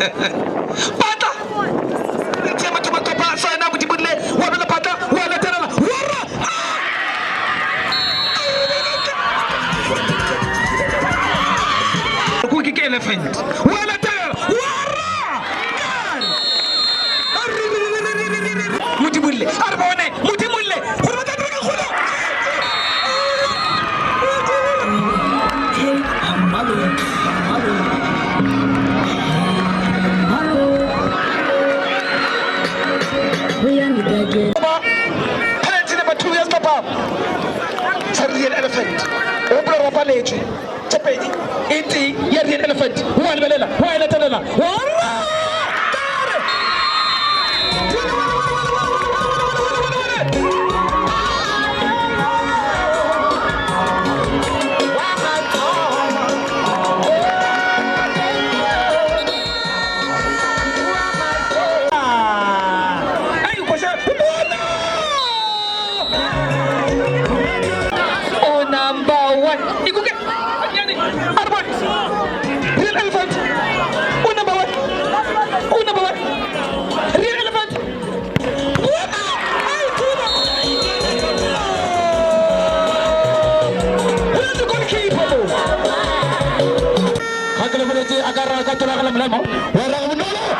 Pata. Tema tomato pa sa na buti budle. Wala na pata, wala tara na. Wara. Kuki ke elephant. Wala tara. Wara. Muti budle. Arbone, muti budle. Wala tara ka khulo. Penalty number 2 years papa. Real elephant. Obra rapaleji. Chapedi. Inti ya real elephant. Wala belela. Wala tadala. Wala. Agar katulah kalam lama, orang menolak.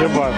Goodbye.